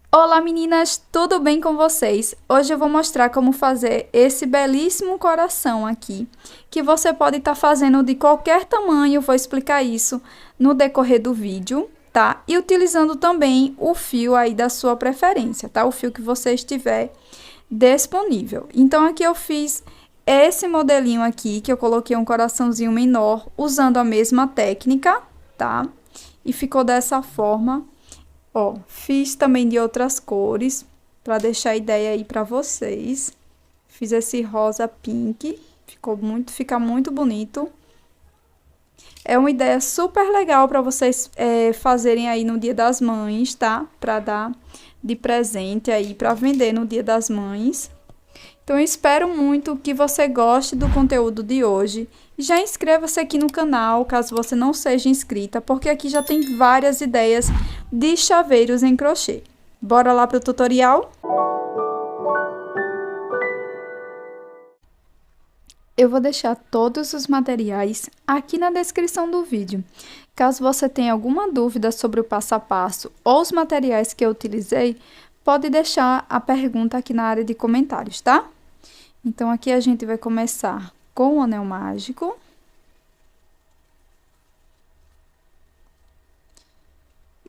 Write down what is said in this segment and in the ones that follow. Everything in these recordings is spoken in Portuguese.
Olá meninas, tudo bem com vocês? Hoje eu vou mostrar como fazer esse belíssimo coração aqui, que você pode estar fazendo de qualquer tamanho, vou explicar isso no decorrer do vídeo, tá? E utilizando também o fio aí da sua preferência, tá? O fio que você estiver disponível. Então aqui eu fiz esse modelinho aqui, que eu coloquei um coraçãozinho menor, usando a mesma técnica, tá? E ficou dessa forma. Ó, fiz também de outras cores, para deixar a ideia aí para vocês. Fiz esse rosa pink, fica muito bonito. É uma ideia super legal para vocês fazerem aí no Dia das Mães, tá? Para dar de presente aí, para vender no Dia das Mães. Então, eu espero muito que você goste do conteúdo de hoje. Já inscreva-se aqui no canal, caso você não seja inscrita, porque aqui já tem várias ideias de chaveiros em crochê. Bora lá para o tutorial? Eu vou deixar todos os materiais aqui na descrição do vídeo. Caso você tenha alguma dúvida sobre o passo a passo ou os materiais que eu utilizei, pode deixar a pergunta aqui na área de comentários, tá? Então, aqui a gente vai começar com o anel mágico.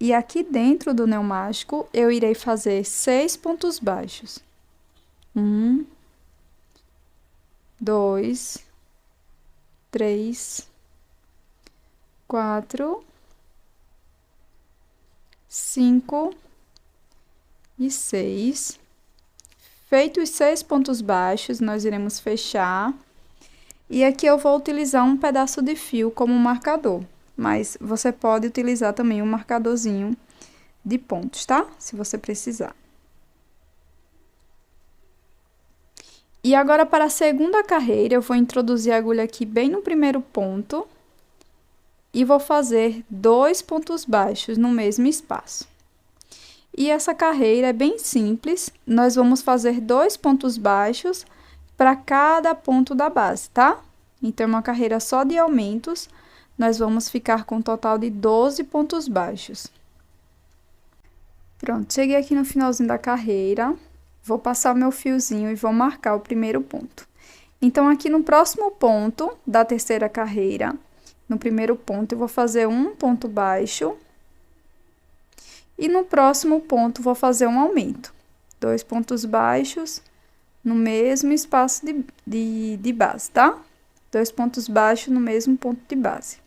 E aqui dentro do anel mágico, eu irei fazer 6 pontos baixos. 1, 2, 3, 4, 5 e 6. Feitos os 6 pontos baixos, nós iremos fechar. E aqui eu vou utilizar um pedaço de fio como marcador, mas você pode utilizar também um marcadorzinho de pontos, tá? Se você precisar. E agora, para a segunda carreira, eu vou introduzir a agulha aqui bem no primeiro ponto. E vou fazer 2 pontos baixos no mesmo espaço. E essa carreira é bem simples, nós vamos fazer 2 pontos baixos para cada ponto da base, tá? Então, é uma carreira só de aumentos, nós vamos ficar com um total de 12 pontos baixos. Pronto, cheguei aqui no finalzinho da carreira, vou passar o meu fiozinho e vou marcar o primeiro ponto. Então, aqui no próximo ponto da terceira carreira, no primeiro ponto, eu vou fazer um ponto baixo. E no próximo ponto, vou fazer um aumento. 2 pontos baixos no mesmo espaço de base, tá? 2 pontos baixos no mesmo ponto de base.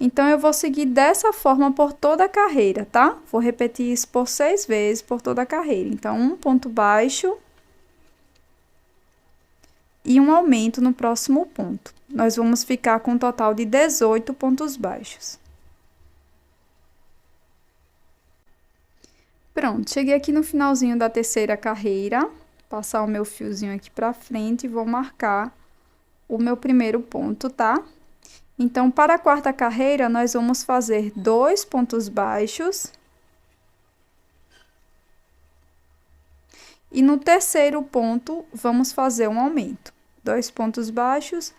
Então, eu vou seguir dessa forma por toda a carreira, tá? Vou repetir isso por 6 vezes por toda a carreira. Então, um ponto baixo e um aumento no próximo ponto. Nós vamos ficar com um total de 18 pontos baixos. Pronto, cheguei aqui no finalzinho da terceira carreira, passar o meu fiozinho aqui pra frente e vou marcar o meu primeiro ponto, tá? Então, para a quarta carreira, nós vamos fazer 2 pontos baixos. E no terceiro ponto, vamos fazer um aumento. 2 pontos baixos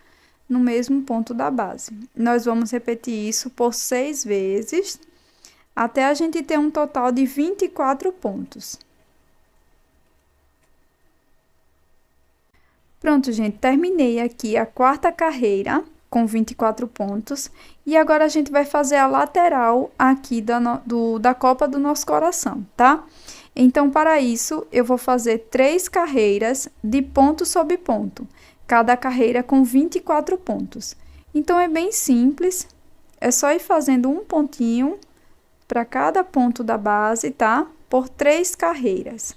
no mesmo ponto da base. Nós vamos repetir isso por 6 vezes. Até a gente ter um total de 24 pontos. Pronto, gente, terminei aqui a quarta carreira com 24 pontos. E agora, a gente vai fazer a lateral aqui da copa do nosso coração, tá? Então, para isso, eu vou fazer 3 carreiras de ponto sobre ponto. Cada carreira com 24 pontos. Então, é bem simples. É só ir fazendo um pontinho para cada ponto da base, tá? Por 3 carreiras,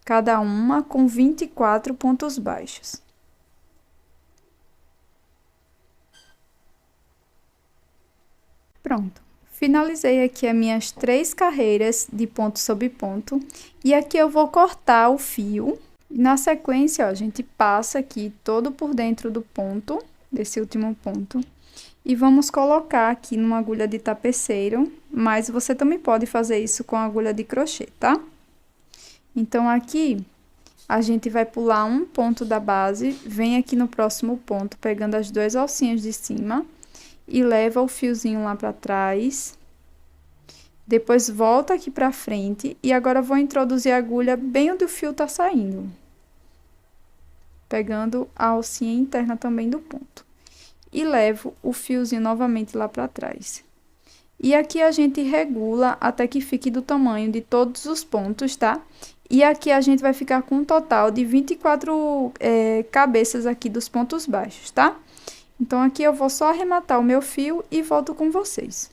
cada uma com 24 pontos baixos. Pronto, finalizei aqui as minhas 3 carreiras de ponto sobre ponto, e aqui eu vou cortar o fio. Na sequência, ó, a gente passa aqui todo por dentro do ponto, desse último ponto. E vamos colocar aqui numa agulha de tapeceiro, mas você também pode fazer isso com agulha de crochê, tá? Então, aqui, a gente vai pular um ponto da base, vem aqui no próximo ponto, pegando as 2 alcinhas de cima, e leva o fiozinho lá pra trás. Depois volta aqui pra frente e agora eu vou introduzir a agulha bem onde o fio tá saindo. Pegando a alcinha interna também do ponto. E levo o fiozinho novamente lá pra trás. E aqui a gente regula até que fique do tamanho de todos os pontos, tá? E aqui a gente vai ficar com um total de 24 cabeças aqui dos pontos baixos, tá? Então, aqui eu vou só arrematar o meu fio e volto com vocês.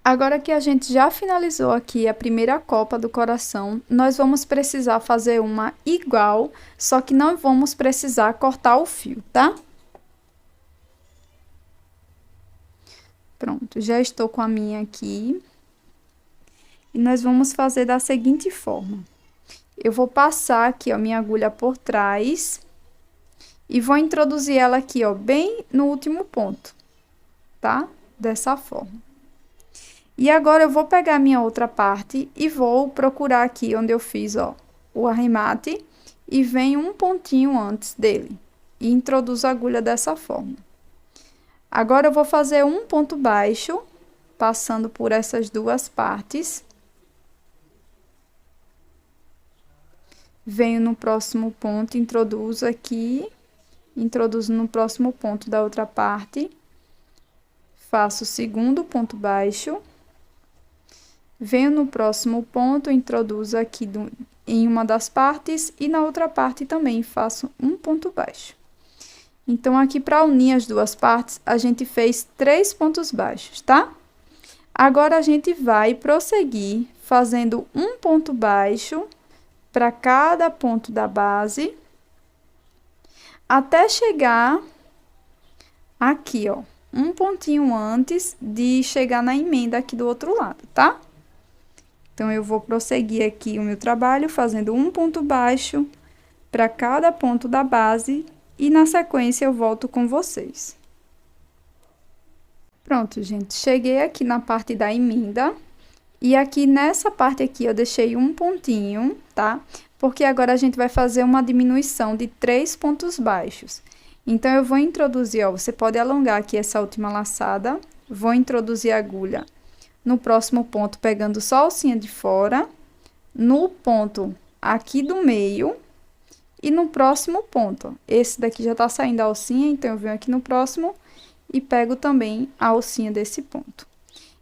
Agora que a gente já finalizou aqui a primeira copa do coração, nós vamos precisar fazer uma igual, só que não vamos precisar cortar o fio, tá? Pronto, já estou com a minha aqui. E nós vamos fazer da seguinte forma. Eu vou passar aqui, ó, minha agulha por trás. E vou introduzir ela aqui, ó, bem no último ponto, tá? Dessa forma. E agora, eu vou pegar a minha outra parte e vou procurar aqui onde eu fiz, ó, o arremate. E venho um pontinho antes dele. E introduzo a agulha dessa forma. Agora, eu vou fazer um ponto baixo, passando por essas duas partes. Venho no próximo ponto, introduzo aqui, introduzo no próximo ponto da outra parte. Faço o segundo ponto baixo. Venho no próximo ponto, introduzo aqui em uma das partes e na outra parte também faço um ponto baixo. Então, aqui para unir as duas partes, a gente fez 3 pontos baixos, tá? Agora, a gente vai prosseguir fazendo um ponto baixo para cada ponto da base, até chegar aqui, ó, um pontinho antes de chegar na emenda aqui do outro lado, tá? Então, eu vou prosseguir aqui o meu trabalho fazendo um ponto baixo para cada ponto da base e na sequência eu volto com vocês. Pronto, gente, cheguei aqui na parte da emenda. E aqui nessa parte aqui eu deixei um pontinho, tá? Porque agora a gente vai fazer uma diminuição de 3 pontos baixos. Então, eu vou introduzir, ó, você pode alongar aqui essa última laçada. Vou introduzir a agulha no próximo ponto, pegando só a alcinha de fora. No ponto aqui do meio. E no próximo ponto, ó, esse daqui já tá saindo a alcinha, então eu venho aqui no próximo e pego também a alcinha desse ponto.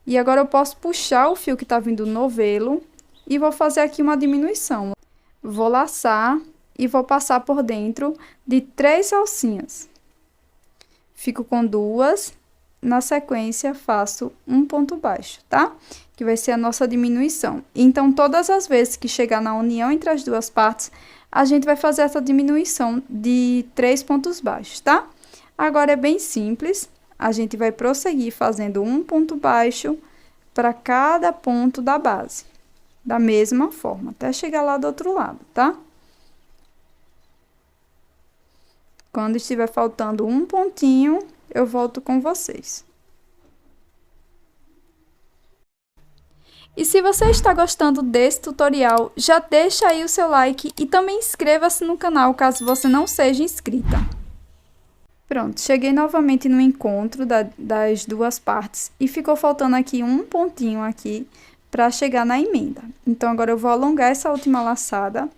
E agora, eu posso puxar o fio que tá vindo do novelo e vou fazer aqui uma diminuição. Vou laçar e vou passar por dentro de 3 alcinhas. Fico com 2, na sequência, faço um ponto baixo, tá? Que vai ser a nossa diminuição. Então, todas as vezes que chegar na união entre as duas partes, a gente vai fazer essa diminuição de 3 pontos baixos, tá? Agora, é bem simples. A gente vai prosseguir fazendo um ponto baixo para cada ponto da base. Da mesma forma, até chegar lá do outro lado, tá? Quando estiver faltando um pontinho, eu volto com vocês. E se você está gostando desse tutorial, já deixa aí o seu like e também inscreva-se no canal caso você não seja inscrita. Pronto, cheguei novamente no encontro das duas partes e ficou faltando aqui um pontinho aqui para chegar na emenda. Então, agora eu vou alongar essa última laçada,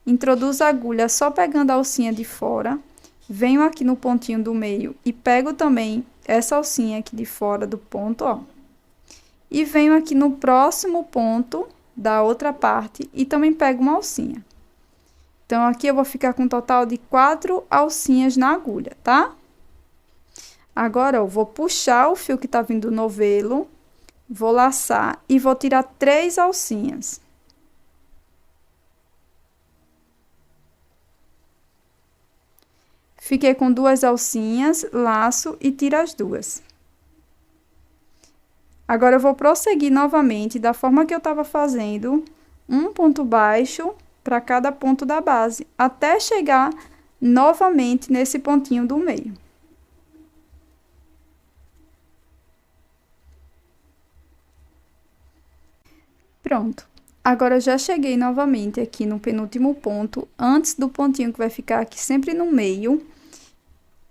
introduzo a agulha só pegando a alcinha de fora, venho aqui no pontinho do meio e pego também essa alcinha aqui de fora do ponto, ó. E venho aqui no próximo ponto da outra parte e também pego uma alcinha. Então, aqui eu vou ficar com um total de 4 alcinhas na agulha, tá? Agora, eu vou puxar o fio que tá vindo do novelo, vou laçar e vou tirar 3 alcinhas. Fiquei com 2 alcinhas, laço e tiro as 2. Agora, eu vou prosseguir novamente da forma que eu tava fazendo, um ponto baixo para cada ponto da base, até chegar novamente nesse pontinho do meio. Pronto. Agora, eu já cheguei novamente aqui no penúltimo ponto, antes do pontinho que vai ficar aqui sempre no meio.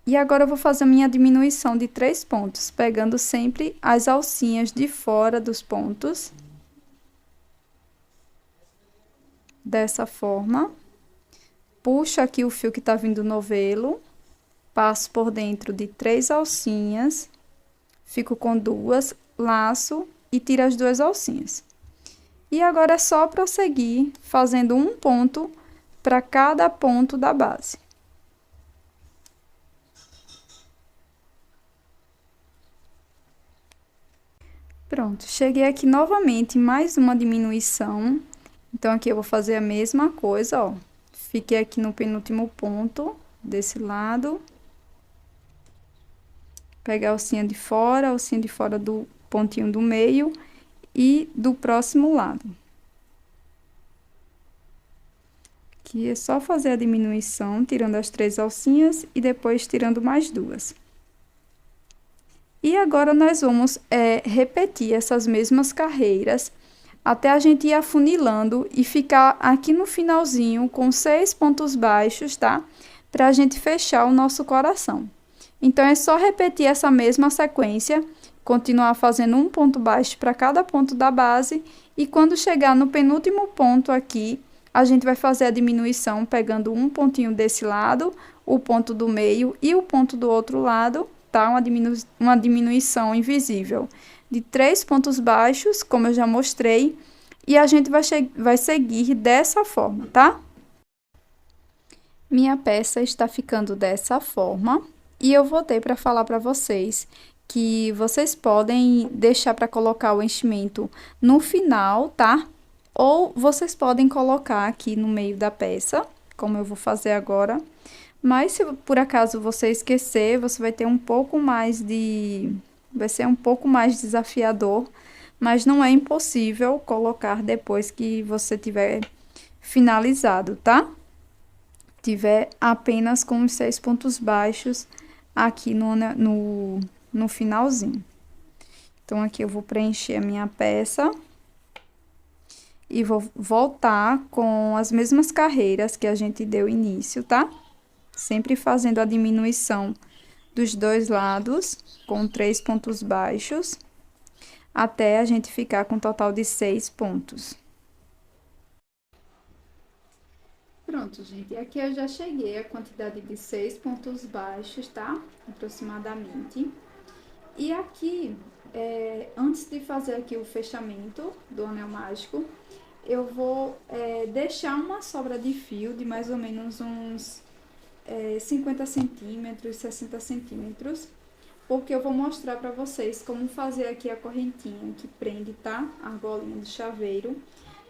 E agora, eu vou fazer a minha diminuição de 3 pontos, pegando sempre as alcinhas de fora dos pontos. dessa forma. Puxo aqui o fio que tá vindo do novelo, passo por dentro de 3 alcinhas, fico com 2, laço e tiro as 2 alcinhas. E agora é só prosseguir fazendo um ponto para cada ponto da base. Pronto, cheguei aqui novamente em mais uma diminuição. Então, aqui eu vou fazer a mesma coisa, ó. Fiquei aqui no penúltimo ponto, desse lado. Pegar a alcinha de fora do pontinho do meio e do próximo lado. Aqui é só fazer a diminuição, tirando as 3 alcinhas e depois tirando mais 2. E agora, nós vamos repetir essas mesmas carreiras até a gente ir afunilando e ficar aqui no finalzinho com 6 pontos baixos, tá? Pra gente fechar o nosso coração. Então, é só repetir essa mesma sequência, continuar fazendo um ponto baixo para cada ponto da base, e quando chegar no penúltimo ponto aqui, a gente vai fazer a diminuição pegando um pontinho desse lado, o ponto do meio e o ponto do outro lado, tá? Uma diminuição invisível de 3 pontos baixos, como eu já mostrei, e a gente vai seguir dessa forma, tá? Minha peça está ficando dessa forma, e eu voltei para falar para vocês que vocês podem deixar para colocar o enchimento no final, tá? Ou vocês podem colocar aqui no meio da peça, como eu vou fazer agora. Mas se por acaso você esquecer, você vai ter um pouco mais de... vai ser um pouco mais desafiador, mas não é impossível colocar depois que você tiver finalizado, tá? Tiver apenas com os 6 pontos baixos aqui no finalzinho. Então, aqui eu vou preencher a minha peça e vou voltar com as mesmas carreiras que a gente deu início, tá? Sempre fazendo a diminuição dos 2 lados, com 3 pontos baixos, até a gente ficar com um total de 6 pontos. Pronto, gente, e aqui eu já cheguei à quantidade de 6 pontos baixos, tá? Aproximadamente. E aqui, antes de fazer aqui o fechamento do anel mágico, eu vou deixar uma sobra de fio de mais ou menos uns 50 centímetros, 60 centímetros, porque eu vou mostrar pra vocês como fazer aqui a correntinha que prende, tá? A argolinha de chaveiro.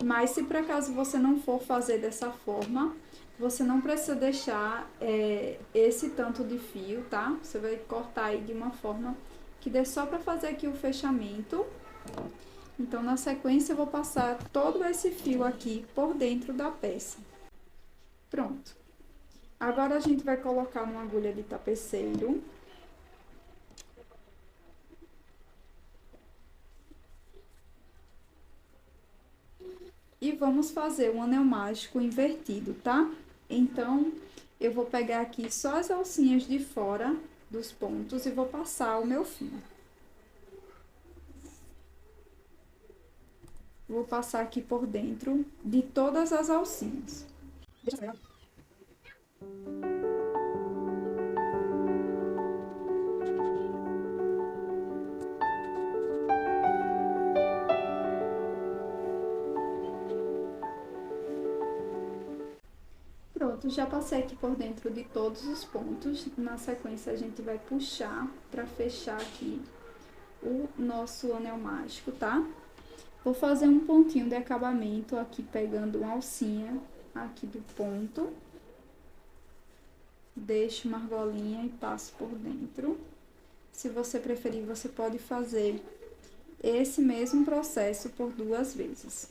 Mas se por acaso você não for fazer dessa forma, você não precisa deixar esse tanto de fio, tá? Você vai cortar aí de uma forma que dê só pra fazer aqui o fechamento. Então, na sequência, eu vou passar todo esse fio aqui por dentro da peça. Pronto. Agora, a gente vai colocar uma agulha de tapeceiro. E vamos fazer um anel mágico invertido, tá? Então, eu vou pegar aqui só as alcinhas de fora dos pontos e vou passar o meu fio. Vou passar aqui por dentro de todas as alcinhas. Pronto, já passei aqui por dentro de todos os pontos. Na sequência, a gente vai puxar para fechar aqui o nosso anel mágico, tá? Vou fazer um pontinho de acabamento aqui, pegando uma alcinha aqui do ponto. Deixo uma argolinha e passo por dentro. Se você preferir, você pode fazer esse mesmo processo por 2 vezes.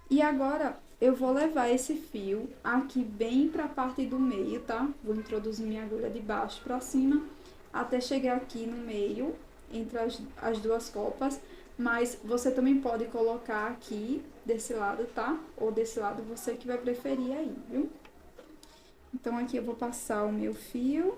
E agora, eu vou levar esse fio aqui bem pra parte do meio, tá? Vou introduzir minha agulha de baixo pra cima, até chegar aqui no meio, entre as 2 copas. Mas você também pode colocar aqui desse lado, tá? Ou desse lado, você que vai preferir aí, viu? Então, aqui eu vou passar o meu fio.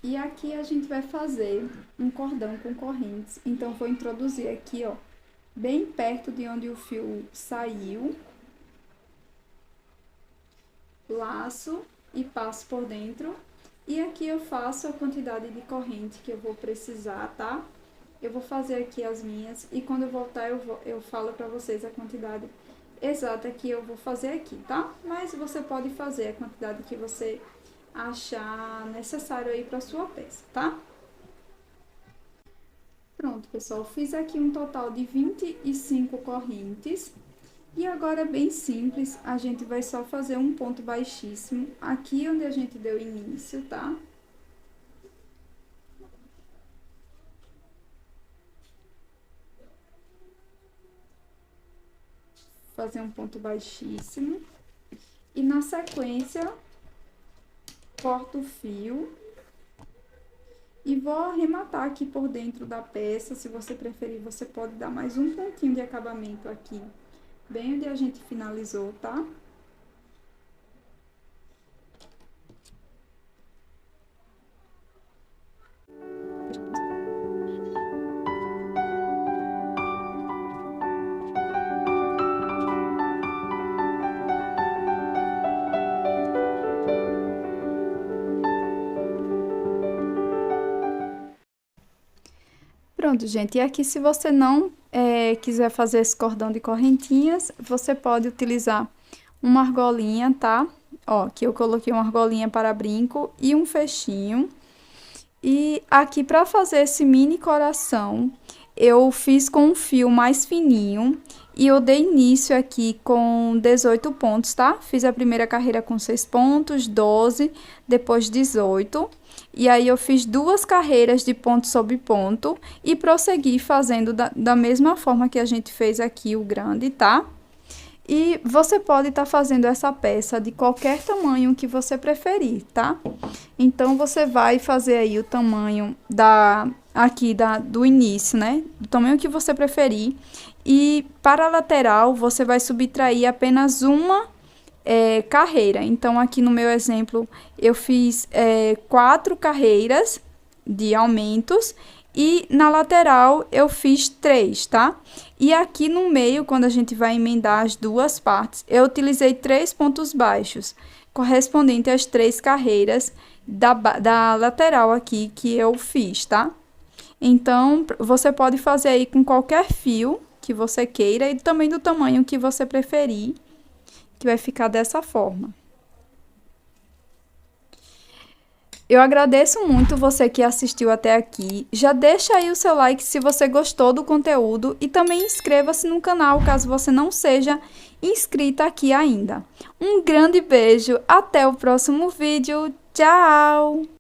E aqui a gente vai fazer um cordão com correntes. Então, vou introduzir aqui, ó, bem perto de onde o fio saiu. Laço e passo por dentro. E aqui eu faço a quantidade de corrente que eu vou precisar, tá? Eu vou fazer aqui as minhas e quando eu voltar eu falo pra vocês a quantidade exata que eu vou fazer aqui, tá? Mas você pode fazer a quantidade que você achar necessário aí pra sua peça, tá? Pronto, pessoal, fiz aqui um total de 25 correntes. E agora, bem simples, a gente vai só fazer um ponto baixíssimo aqui onde a gente deu início, tá? Fazer um ponto baixíssimo. E na sequência, corto o fio. E vou arrematar aqui por dentro da peça. Se você preferir, você pode dar mais um pontinho de acabamento aqui, bem onde a gente finalizou, tá? Pronto, gente, e aqui se você não quiser fazer esse cordão de correntinhas, você pode utilizar uma argolinha, tá? Ó, aqui eu coloquei uma argolinha para brinco e um fechinho. E aqui para fazer esse mini coração, eu fiz com um fio mais fininho e eu dei início aqui com 18 pontos, tá? Fiz a primeira carreira com 6 pontos, 12, depois 18. E aí, eu fiz 2 carreiras de ponto sobre ponto e prossegui fazendo da mesma forma que a gente fez aqui o grande, tá? E você pode estar fazendo essa peça de qualquer tamanho que você preferir, tá? Então, você vai fazer aí o tamanho do início, né? Do tamanho que você preferir. E para a lateral, você vai subtrair apenas uma carreira. Então, aqui no meu exemplo, eu fiz 4 carreiras de aumentos e na lateral eu fiz 3, tá? E aqui no meio, quando a gente vai emendar as duas partes, eu utilizei 3 pontos baixos, correspondente às 3 carreiras da lateral aqui que eu fiz, tá? Então, você pode fazer aí com qualquer fio que você queira e também do tamanho que você preferir, que vai ficar dessa forma. Eu agradeço muito você que assistiu até aqui. Já deixa aí o seu like se você gostou do conteúdo e também inscreva-se no canal caso você não seja inscrita aqui ainda. Um grande beijo, até o próximo vídeo. Tchau!